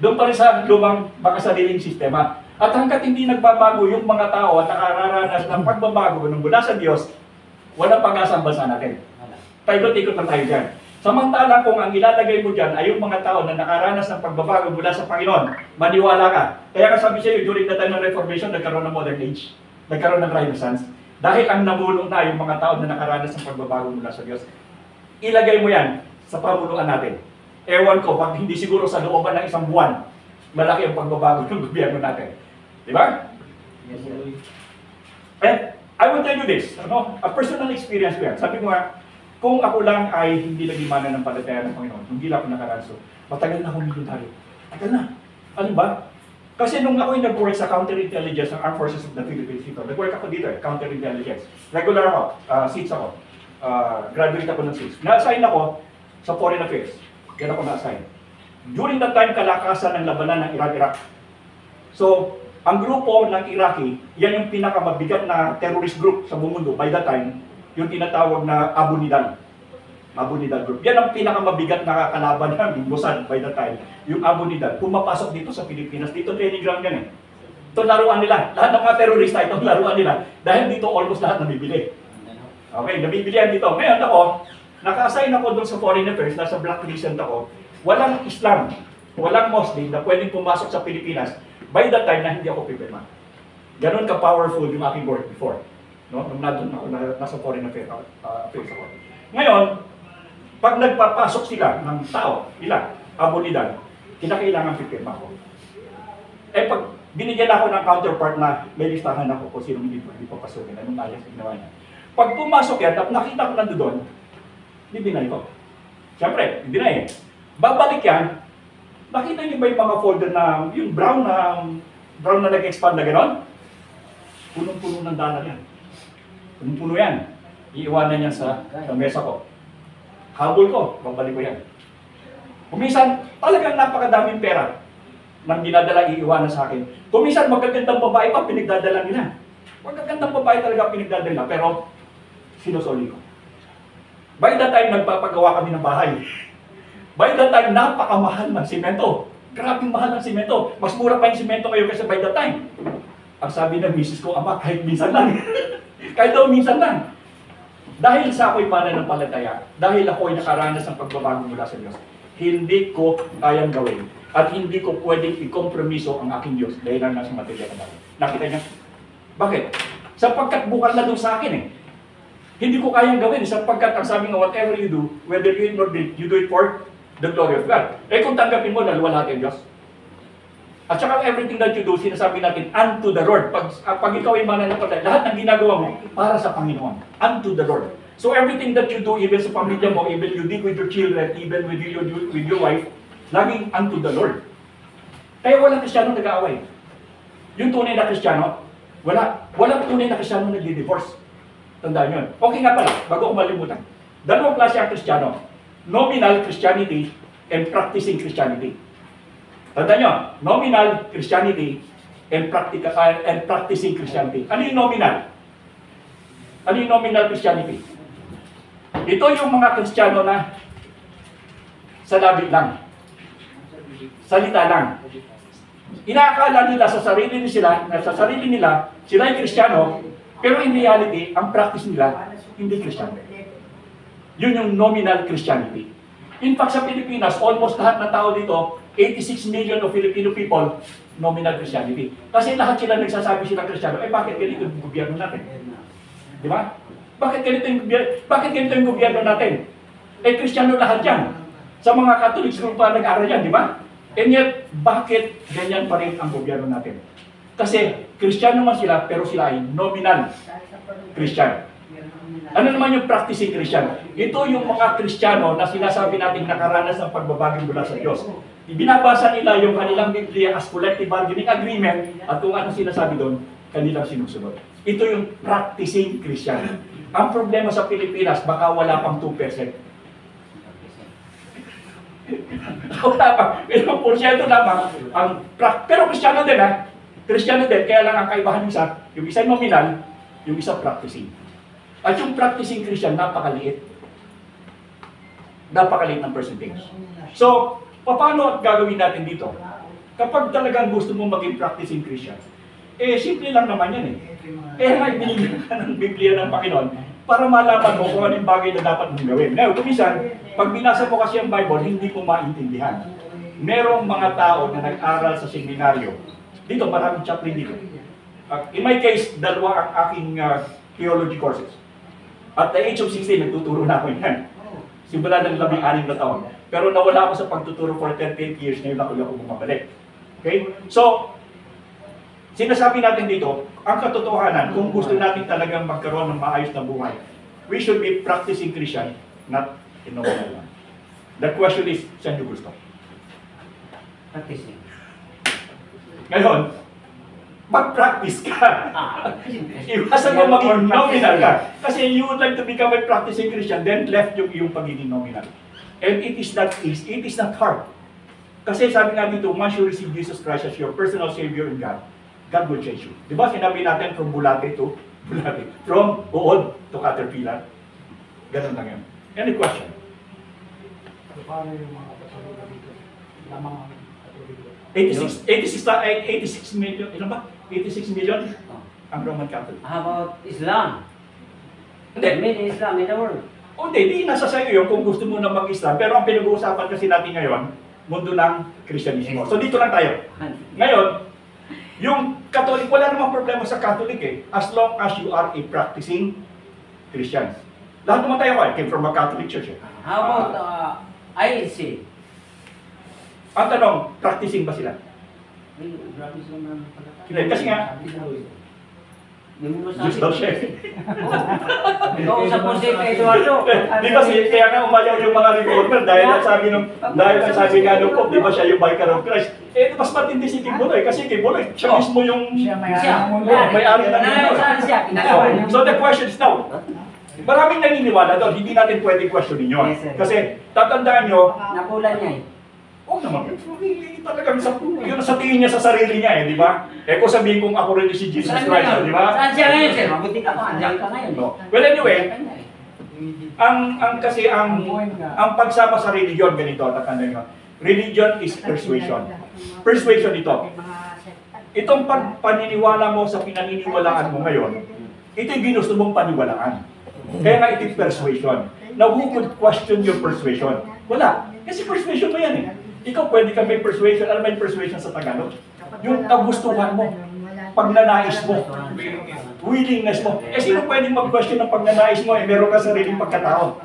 Doon pa rin sa lumang makasariling sistema. At hanggat hindi nagbabago yung mga tao at nakararanas ng pagbabago ng mula sa Diyos, walang pag-asa ang bansa natin. Paikot-ikot lang tayo dyan. Samantala kung ang ilalagay mo dyan ay yung mga tao na nakaranas ng pagbabago mula sa Panginoon, maniwala ka. Kaya sabi sa iyo, during the time ng Reformation, nagkaroon ng modern age. Nagkaroon ng Renaissance. Dahil ang namulong na yung mga tao na nakaranas ng pagbabago mula sa Diyos. Ilagay mo yan sa pamunuan natin. Ewan ko, pag hindi siguro sa looban ng isang buwan, malaki ang pagbabago ng gobyerno natin. Di ba? Yes, sir. And I will tell you this, a personal experience ko yan. Sabi ko nga, kung ako lang ay hindi naging mananampalataya ng Panginoon, hindi lang ako nakaraso, matagal na akong milyonaryo. Tagal na. Ano ba? Kasi nung ako yung nag-work sa counterintelligence ng Armed Forces of the Philippines dito, nag-work ako dito counterintelligence. Regular ako, seats ako. Graduate ako ng seats. Na-assign ako sa Foreign Affairs. Yan ako na-assign. During that time, kalakasan ng labanan ng Iraq. So, ang grupo ng Iraqi, yan yung pinakamabigat na terrorist group sa buong mundo by that time, yung tinatawag na Abu Nidal. Abu Nidal group. Yan ang pinakamabigat na kalaban ng Mossad by that time. Yung Abu Nidal. Pumapasok dito sa Pilipinas, dito training ground yan eh. Ito laruan nila. Lahat ng mga terorista, itong laruan nila. Dahil dito almost lahat nabibili. Okay, nabibili yan dito. Ngayon ako, naka-assign ako doon sa Foreign Affairs, nasa blacklist ako. Walang Islam, walang Muslim na pwedeng pumasok sa Pilipinas by that time na hindi ako pipirma. Ganon ka-powerful yung aking work before. No? Nung nandun ako, nasa Foreign Affairs ako. Ngayon, pag nagpapasok sila ng tao, ilan, Abu Nidal, kinakailangan pipirma ko. Eh pag binigyan ako ng counterpart na may listahan ako kung sino hindi papasukin, anong ayos ginawa niya. Pag pumasok yan, at nakita ko nandoon, didinay ko. Siyempre, didinay eh. Babalik yan, nakita niyo ba yung mga folder na, yung brown na nag-expand na gano'n? Punong-puno ng dollar yan. Punong-puno yan. Iiwanan yan sa mesa ko. Habol ko, babalik ko yan. Kuminsan, talagang napakadaming pera nang dinadala iiwanan sa akin. Kuminsan, magagandang babae pa, pinagdadala nila. Magagandang babae talaga pinagdadala, pero sinusoli ko. By that time, nagpapagawa kami ng bahay. By that time, napakamahal ng simento. Grabing mahal ng simento. Mas mura pa yung simento ngayon kasi by that time. Ang sabi ng misis ko, Ama, kahit minsan lang. Kahit daw minsan lang. Dahil sa ako'y mananampalataya, dahil ako'y nakaranas ng pagbabago mula sa Diyos, hindi ko kayang gawin. At hindi ko pwedeng i-kompromiso ang aking Diyos dahil lang nasa material na bagay. Nakita niya? Bakit? Sapagkat bukal na doon sa akin eh. Hindi ko kayang gawin sapagkat ang sabi nga, whatever you do, whether you eat or drink, you do it for the glory of God. Eh kung tanggapin mo, naluwalhati ang Diyos. At saka everything that you do, sinasabi natin, unto the Lord. Pag ikaw ay mananampalataya, lahat ng ginagawa mo, para sa Panginoon. Unto the Lord. So everything that you do, even sa pamilya mo, even you deal with your children, even with your wife, laging unto the Lord. Kaya walang Kristiyano nag-aaway. Yung tunay na Kristiyano, walang tunay na Kristiyano nag-divorce. Tandaan yun. Okay nga pala, bago ko malimutan. Dalawang klase ang Kristiyano. Nominal Christianity and practicing Christianity. Tandaan nyo, nominal Christianity and practicing Christianity. Ano yung nominal? Ano yung nominal Christianity? Ito yung mga Kristiyano na sa labi lang. Salita lang. Inaakala nila sa sarili nila, sila ay Kristiyano, pero in reality, ang practice nila, hindi Kristiyano. Yun yung nominal Christianity. In fact, sa Pilipinas, almost lahat ng tao dito, 86 million of Filipino people, nominal Christianity. Kasi lahat sila nagsasabi silang Kristiyano, bakit ganito yung gobyerno natin? Di ba? Bakit ganito yung gobyerno natin? Kristiyano lahat yan. Sa mga Catholics group pa nag-aral yan, di ba? And yet, bakit ganyan pa rin ang gobyerno natin? Kasi, Kristiyano man sila, pero sila ay nominal Christian. Ano naman yung practicing Christian? Ito yung mga Kristiyano na sinasabi natin nakaranas ng pagbabago mula sa Diyos. Binabasa nila yung kanilang Biblia as collective bargaining agreement at kung ano sinasabi doon, kanilang sinusunod. Ito yung practicing Christian. Ang problema sa Pilipinas, baka wala pang 2%. Wala pa. Pero porsyento lamang. Pero Kristiyano din ha. Kristiyano din. Kaya lang ang kaibahan yung isa nominal, yung isa practicing. At yung practicing Christian, napakaliit. Napakaliit ng percentage. So, paano gagawin natin dito? Kapag talagang gusto mo maging practicing Christian, simple lang naman yan may binigyan ka ng Biblia ng Panginoon para malaman mo kung anong bagay na dapat mong gawin. Now, kumisan, pag binasa mo kasi ang Bible, hindi mo maintindihan. Merong mga tao na nag-aral sa seminaryo. Dito, maraming chaplain dito. In my case, dalawa ang aking theology courses. At the age of 16, nagtuturo na ako yan. Simula ng 16 na taon. Pero nawala ako sa pagtuturo for 38 years, ngayon ako bumabalik. Okay? So, sinasabi natin dito, ang katotohanan, kung gusto natin talagang magkaroon ng maayos na buhay, we should be practicing Christian, not in nominal one. The question is, saan nyo gusto? Practicing. Ngayon, mag-practice ka. Iwasan mo maging nominal ka. Kasi you would like to become a practicing Christian, then left yung pagiging nominal. And it is not easy, it is not hard. Kasi sabi nga dito, once you receive Jesus Christ as your personal Savior and God will change you. Di ba sinabi natin from bulate to bulate? From uod to caterpillar? Ganun lang yan. Any question? Paano yung mga Katoliko dito? Lamang ang Katoliko. 86 million, ilan ba? 86 million ang Roman Catholic. How about Islam? Hindi. Many Islam in the world. Hindi, nasa sa'yo yun kung gusto mo na mag-Islam. Pero ang pinag-uusapan kasi natin ngayon, mundo ng Kristyanismo. So dito lang tayo. Ngayon, yung Catholic, wala namang problema sa Catholic as long as you are a practicing Christian. Lahat naman tayo came from a Catholic church How about IEC? Ang tanong, practicing ba sila? Hindi, kasi nga, Diyos daw siya. Ikaw sa Jose Eduardo. Di ba kaya nga umayaw yung mga reformer dahil ang sabi nga nung Pope, di ba siya yung Vicar of Christ? Mas matindi si Kibuloy kasi Kibuloy, siya mismo yung may-ari ng mundo. So the question is now, maraming naniniwala doon, hindi natin pwede questionin yun. Kasi tatandaan nyo, nakulan niya naman, talagang yun sa tingin niya sa sarili niya di ba? Kung sabihin kong ako rin si Jesus Christ, di ba? Saan siya ngayon, sir? Mabuti ka pa, andyan ka ngayon. Well, anyway, ang pagsama sa religion, ganito, tatandaan nyo. Religion is persuasion. Persuasion ito. Itong paniniwala mo sa pinaniniwalaan mo ngayon, ito yung ginusto mong paniwalaan. Kaya nga ito yung persuasion. Now, who could question your persuasion? Wala. Kasi persuasion mo yan Ikaw pwede ka may persuasion. Alam mo yung persuasion sa Tagalog? Yung kagustuhan mo. Pagnanais mo. Willingness mo. Sino pwedeng mag-question ng pagnanais mo? Meron ka sariling pagkatao.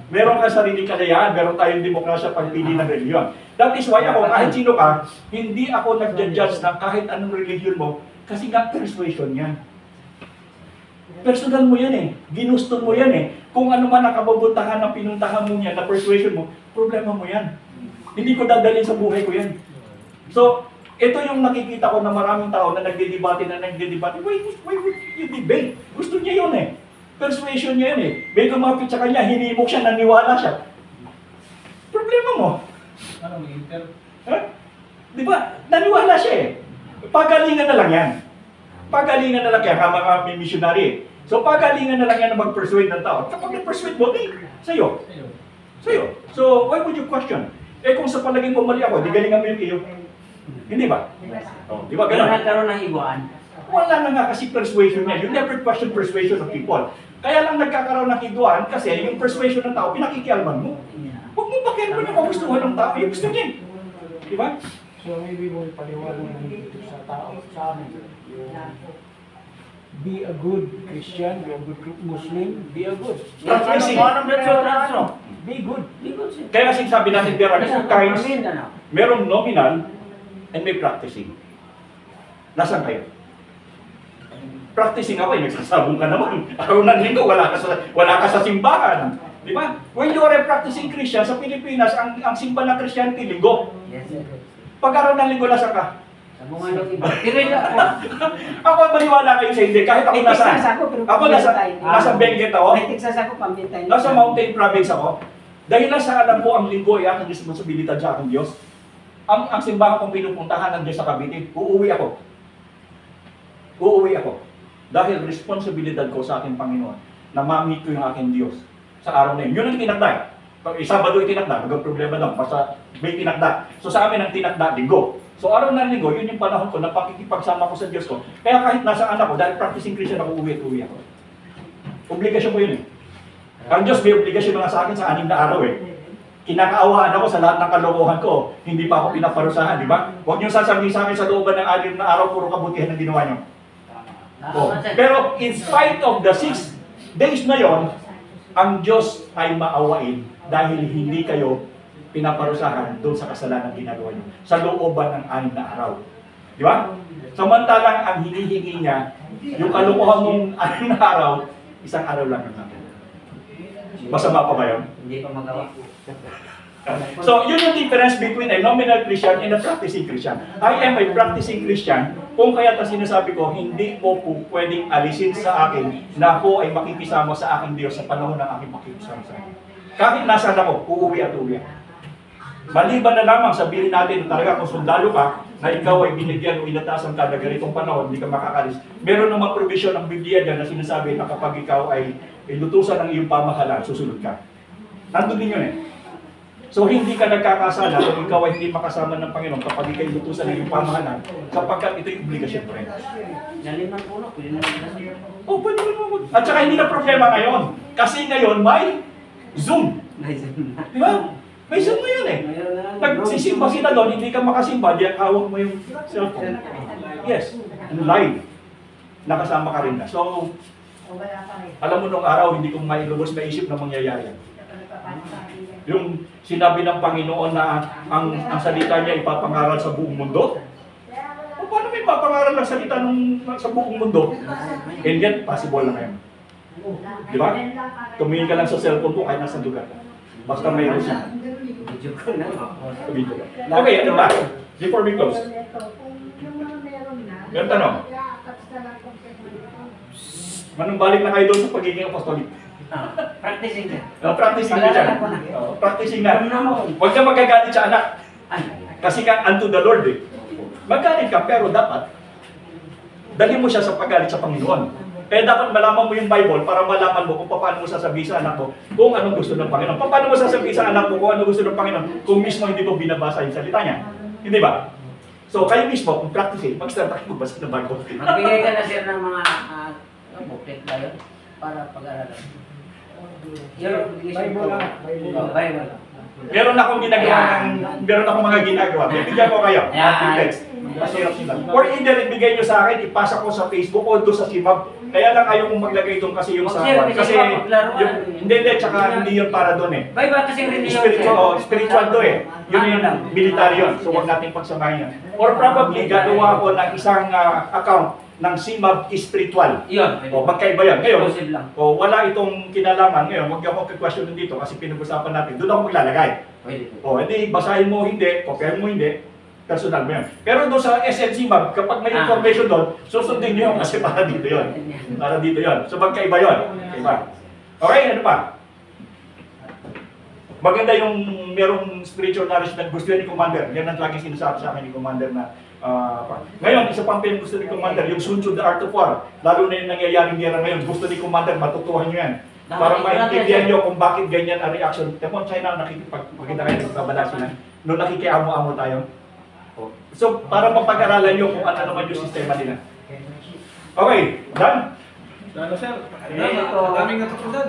Meron ka sariling kalayaan. Meron tayong demokrasya pagpili ng reliyon. That is why ako, kahit sino ka, hindi ako nag-judge ng kahit anong religion mo kasi nga persuasion yan. Personal mo yan eh. Ginusto mo yan eh. Kung ano man ang kababuntahan ng pinuntahan mo niya, na persuasion mo, problema mo yan. Hindi ko dadalhin sa buhay ko yan. So, ito yung nakikita ko na maraming tao na nagdedebate. Why would you debate? Gusto niya yun eh. Persuasion niya yun eh. May kumapit sa kanya, hinimok siya, naniwala siya. Problema mo. Ano, may inter? Ha? Di ba? Naniwala siya eh. Pagalingan na lang yan. Pagalingan na lang yan, mga missionary eh. So pagalingan na lang yan na mag-persuade ng tao. Kapag nag-persuade mo, sa'yo. Sa'yo. So why would you question? Eh kung sa palaging mo mali ako, di galingan mo yung iyo. Hindi ba? Oh, di ba Pero ganun? nagkaroon ng higuan. Wala na nga kasi persuasion niya. You never question persuasion of people. Kaya lang nagkakaroon ng higuan kasi yung persuasion ng tao, pinakikialman mo. Huwag mo pakialaman yung kagustuhan ng tao. Yung gusto niya. Di ba? So maybe mo ipaliwanag ng dito sa tao, sa amin. Yung be a good Christian, be a good Muslim, be a good. Practicing. One of the children, no? Be good. Kaya kasi sabi natin, there are two kinds. Ano? Merong nominal and may practicing. Nasaan kayo? Practicing ako, nagsasabong ka naman. Araw ng linggo, wala ka sa simbahan. Di ba? When you are a practicing Christian, sa Pilipinas, ang simba ng Christianity, linggo. Yes, sir. Pag araw ng linggo, nasa ka? Sa bunga ng iba. Pero ito ako. Ako, maniwala kayo sa hindi. Kahit ako May nasa... Texas ako, pero Ako nasa Benguet ako. May Texas ako, pambintay. Nasa Mountain Province ako. Dahil lang sa alam ko, ang linggo ay aking responsibilidad sa aking Diyos. Ang simbahan kong pinupuntahan ng Diyos sa Cavite, uuwi ako. Uuwi ako. Dahil responsibilidad ko sa aking Panginoon na ma-meet ko yung aking Diyos sa araw na yun. Yun ang tinakda. Pag Sabado itinakda, magang problema doon. Basta may tinakda. So sa amin ang tinakda, linggo. So araw na linggo, yun yung panahon ko na pakikipagsama ko sa Diyos ko. Kaya kahit nasaan ako, dahil practicing Christian ako, uwi ako. Obligasyon ko yun eh. Ang Diyos may obligasyon nga sa akin sa 6 na araw eh. Kinakaawaan ako sa lahat ng kalokohan ko. Hindi pa ako pinaparusahan, di ba? Huwag niyo sasabihin sa akin sa looban ng 6 na araw, puro kabutihan ang ginawa niyo. Oh. Pero in spite of the 6 days na yon, ang Diyos ay maawain dahil hindi kayo pinaparusahan doon sa kasalanan ginagawa niyo sa looban ng 6 na araw. Di ba? Samantalang ang hinihingi niya, yung kalokohan mong 6 na araw, 1 araw lang naman. Masama pa ba yun? Hindi pa magawa. So, yun yung difference between a nominal Christian and a practicing Christian. I am a practicing Christian, kung kaya ta sinasabi ko, hindi mo po pwedeng alisin sa akin na ako ay makikisama sa aking Diyos sa panahon ng aking makikisama sa akin. Kahit nasaan ako, uuwi at uuwi ako. Maliban na lamang sabihin natin talaga kung sundalo ka, na ikaw ay binigyan o inatasan ka na ganitong panahon, hindi ka makakalis. Meron namang provision ng Biblia dyan na sinasabi na kapag ikaw ay ilutusan ng iyong pamahalaan, susunod ka. Nandun din yun eh. So hindi ka nagkakasala kung ikaw ay hindi makasama ng Panginoon kapag ikaw ilutusan ng iyong pamahalaan, sapagkat ito yung obligasyon mo rin. Naliman po na, pwede na lang. Oh, pwede mo. At saka hindi na problema ngayon. Kasi ngayon may Zoom. Di ba? May Zoom na yun eh. Nagsisimba sila doon, hindi ka makasimba, diyan hawak mo yung cellphone. Yes, live. Nakasama ka rin na. So, alam mo nung araw, hindi ko mailubos maisip na mangyayari. Yung sinabi ng Panginoon na ang salita niya ipapangaral sa buong mundo. O paano may ipapangaral ang salita sa buong mundo? And yet, possible na ngayon. Di ba? Tumingin ka lang sa cellphone mo kahit nasa lugar ka. Basta mayroon siya. Okay, ano ba? Before we close. Yung tanong. Manumbalik na kayo doon sa pagiging apostolic. Practicing ka. Practicing na dyan. Practicing na. Huwag ka magagalit sa anak. Kasi ka unto the Lord eh. Magalit ka pero dapat dali mo siya sa paggalit sa Panginoon. Kaya dapat malaman mo yung Bible para malaman mo kung paano mo sasabihin sa anak mo kung anong gusto ng Panginoon. Paano mo sasabihin sa anak mo kung anong gusto ng Panginoon kung mismo hindi mo binabasa yung salita niya. Hindi ba? So kayo mismo, kung practice mag-start tayo magbasa ng Bible. Magbigay ka na sir ng mga booklet ba yun? Para pag-aralan. Bible lang. Bible. Meron akong mga ginagawa. Bibigyan ko kayo. Text. Masirap sila. Or either ibigay nyo sa akin, ipasa ko sa Facebook o doon sa Simab. Kaya lang ayaw kong maglagay doon kasi yung sa kasi hindi, tsaka hindi yun para doon eh. Bible kasi religion. Spiritual to eh. Yun yung military yun. So huwag natin pagsamahin yan. Or probably gagawa ako ng isang account ng CMAB spiritual. Yun. O, magkaiba yan. Ngayon, Exclusive lang. o wala itong kinalaman. Ngayon, huwag niyo akong question dito kasi pinag-usapan natin. Doon ako maglalagay. Pwede po. O, hindi, basahin mo hindi, kopyahin mo hindi, personal mo yan. Pero doon sa SNC Map, kapag may information doon, susundin niyo kasi para dito yon. Para dito yon. So, magkaiba yon. Magkaiba. Okay, ano pa? Maganda yung merong spiritual nourishment. Gusto yan ni Commander. Yan ang laging sinasabi sa akin ni Commander na ngayon, isa pang gusto ni Commander, yung Sun Tzu, The Art of War. Lalo na yung nangyayaring gera ngayon. Gusto ni Commander, matutuhan nyo yan. Para maintindihan nyo kung bakit ganyan ang reaction. Temo, China, nakikipagpagkita kayo, nagkabala sila. Noong nakikiamo-amo tayo. So, para mapag-aralan nyo kung ano naman yung sistema nila. Okay, done? Ano sir? Ito. Daming natutunan.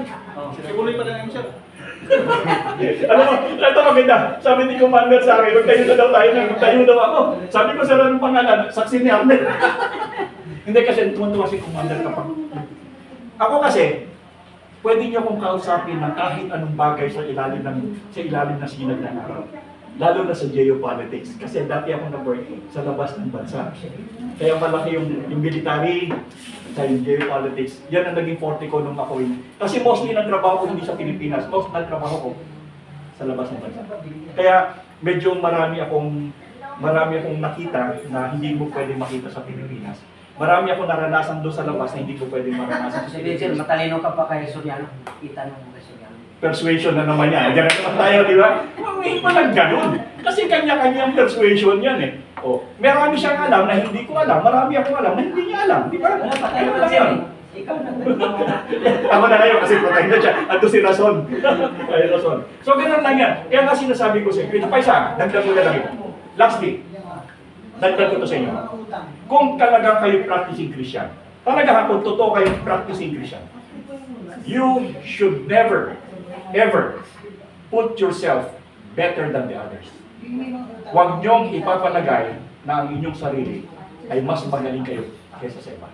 Siguloy pa na namin sir. Alam mo, ito maganda. Sabi ni Commander sa akin, magtayo na daw tayo, magtayo daw ako. Sabi ko sa anong pangalan, saksi ni Arnel. Hindi kasi tuwan-tuwa si Commander kapag... Ako kasi, pwede niyo akong kausapin ng kahit anong bagay sa ilalim ng sinag ng araw. Lalo na sa geopolitics. Kasi dati ako nag-work sa labas ng bansa. Kaya malaki yung military, sa yung geopolitics. Yan ang naging forte ko nung ako yun. Kasi mostly nagtrabaho ko hindi sa Pilipinas. Most nagtrabaho ko sa labas ng bansa. Kaya medyo marami akong nakita na hindi mo pwede makita sa Pilipinas. Marami akong naranasan doon sa labas na hindi ko pwede maranasan sa Sabi sir, Pilipinas. matalino ka pa kay Soriano. Kita mo kay Soriano. Persuasion na naman yan. Diyan naman tayo, di ba? Hindi pa lang ganun. Kasi kanya-kanyang persuasion yan eh. O, marami siyang alam na hindi ko alam. Marami akong alam na hindi niya alam. Di ba? Wala pa tayo Ano na lang sir. yan? Ikaw na tayo. Ako na ngayon kasi patay na siya. Ando si Rason. Ay, Rason. So, ganun lang yan. Kaya nga sinasabi ko sa inyo, ito pa isa, dagdag ko na lang ito. Lastly, dagdag ko to sa inyo. Kung talaga kayo practicing Christian, talaga kung totoo kayo practicing Christian, you should never, ever put yourself better than the others. Huwag niyong ipapalagay na ang inyong sarili ay mas magaling kayo kaysa sa iba.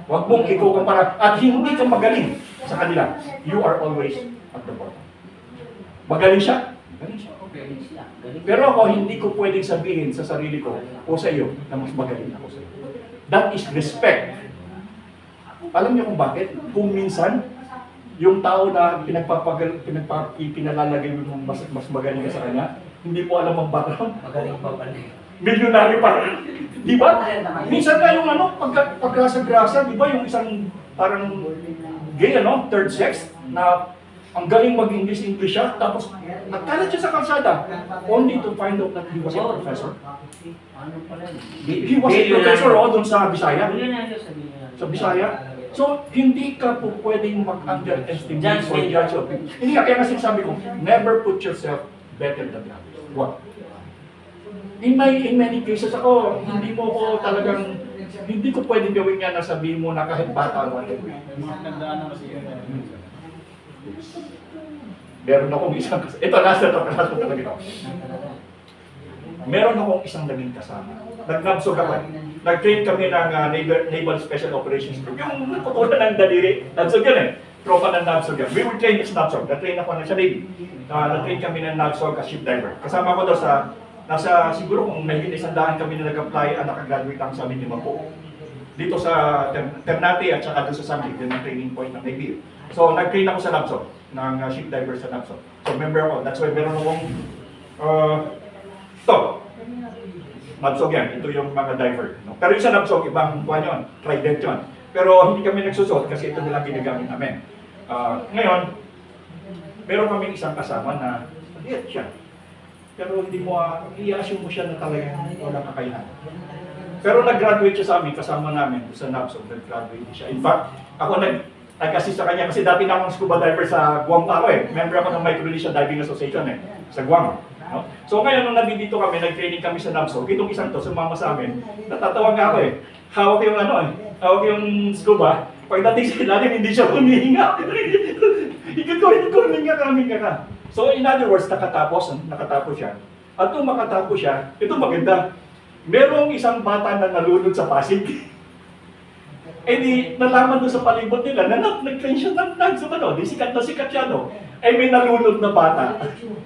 Huwag mong ikukumpara at hindi ka magaling sa kanila. You are always at the bottom. Magaling siya? Magaling siya. Pero ako, hindi ko pwedeng sabihin sa sarili ko o sa iyo na mas magaling ako sa iyo. That is respect. Alam niyo kung bakit? Kung minsan, yung tao na pinalalagay mo mas magaling ka sa kanya, hindi mo alam ang background. Magaling pa pala. Milyonaryo pa. Di ba? Minsan na yung pagkasa-grasa, di ba? Yung isang parang gay, third sex, na ang galing mag-English siya, tapos nagkalat siya sa kalsada, only to find out that he was a professor. Ano pala yun? He was a professor doon sa Bisaya. Milyonaryo sabi niya. Sa Bisaya. So, hindi ka po pwedeng mag-underestimate or judge of it. Hindi ka, kaya nga sinasabi ko, never put yourself better than the others. What? In many cases ako, hindi mo ko talagang, hindi ko pwedeng gawin nga na sabihin mo na kahit bata mo. Magandaan na kasi yun. Meron akong isang kasama. Ito, nasa talaga ito. Meron akong isang naging kasama. Nag-nabsog ako. Nag-train kami ng Naval Special Operations Group. Yung naputulan ng daliri, nabsog yun eh. Tropa ng nabsog yan. We were trained as nabsog. Na-train ako sa Navy. Na-train kami ng nabsog as ship diver. Kasama ko daw nasa siguro kung mahigit 100 kami na nag-apply at nakagraduate ang sa minimum po. Dito sa Ternate at saka doon sa Samig, yung training point ng Navy. So, nag-train ako sa NABSOG, ng ship diver sa NABSOG. So, member ako. That's why meron akong ito. NABSOG yan. Ito yung mga diver. No? Pero yung sa NABSOG, ibang kuha yun. Trident yun. Pero hindi kami nagsusot kasi ito nilang ginagamit namin. Ngayon, meron kami isang kasama na diet siya. Pero hindi mo, i-assume mo siya na talagang walang kakayahan. Pero nag-graduate siya sa amin, kasama namin sa NABSOG, nag-graduate siya. In fact, ako nag-assist sa kanya kasi dati na akong scuba diver sa Guam pa ako eh. Member ako ng Micronesia Diving Association eh, sa Guam. No? So ngayon, nung nandito kami, nag-training kami sa NABSOG, itong isang to, sumama sa amin, natatawa nga ako eh. Hawak yung hawak yung scuba, pagdating sa ilalim, hindi siya humihinga. Ikot ko, huminga ka. So in other words, nakatapos siya. At nung makatapos siya, ito maganda. Merong isang bata na nalunod sa Pasig. Eh di, nalaman doon sa palibot nila, nag-train siya di sikat siya, Eh may nalunod na bata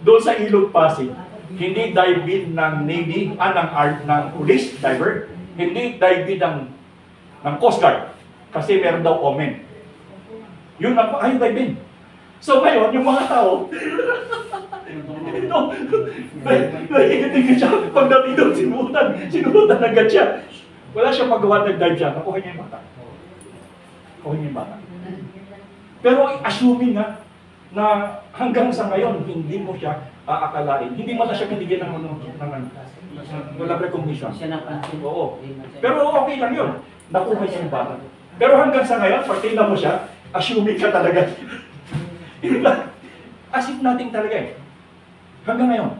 doon sa Ilog Pasig. Hindi dive ng Navy, ng police diver. Hindi dive ng ng Coast Guard. Kasi meron daw omen. Yun ang ayaw kay Ben. So ngayon, yung mga tao, nakikitigil siya. Pagdating doon, sinuhutan agad siya. Wala siyang magawa, nag-dive siya. Nakuha niya yung bata. Nakuha niya yung bata. Pero assuming na hanggang sa ngayon, hindi mo siya aakalain. Hindi mo na siya binigyan ng walang recognition. Siya napansin. Oo. Pero okay lang yun. Nakuha niya yung bata. Pero hanggang sa ngayon, pag tingnan mo siya, assuming ka talaga. As if nothing talaga eh. Hanggang ngayon.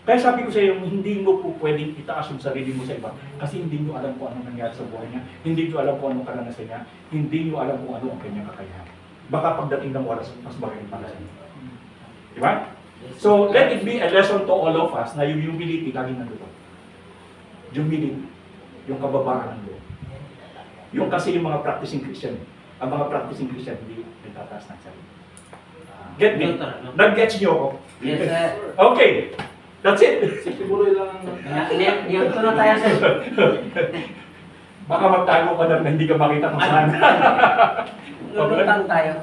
Kaya sabi ko sa iyo, hindi mo po pwedeng itaas yung sarili mo sa iba kasi hindi nyo alam kung anong nangyari sa buhay niya, hindi nyo alam kung anong karanasan niya, hindi nyo alam kung ano ang kanyang kakayahan. Baka pagdating ng oras, mas magaling pala sa inyo. Di ba? So, let it be a lesson to all of us na yung humility lagi nandito. Humility, yung kababaan ng Lord. Yung kasi yung mga practicing Christian, ang mga practicing Christian hindi nagtataas ng sarili. Get me? Nag-gets nyo ako? Yes, sir. Okay. That's it. Siguro lang. Niyento na tayo, sir. Baka magtago ka na hindi ka makita kung saan. Lulutang tayo.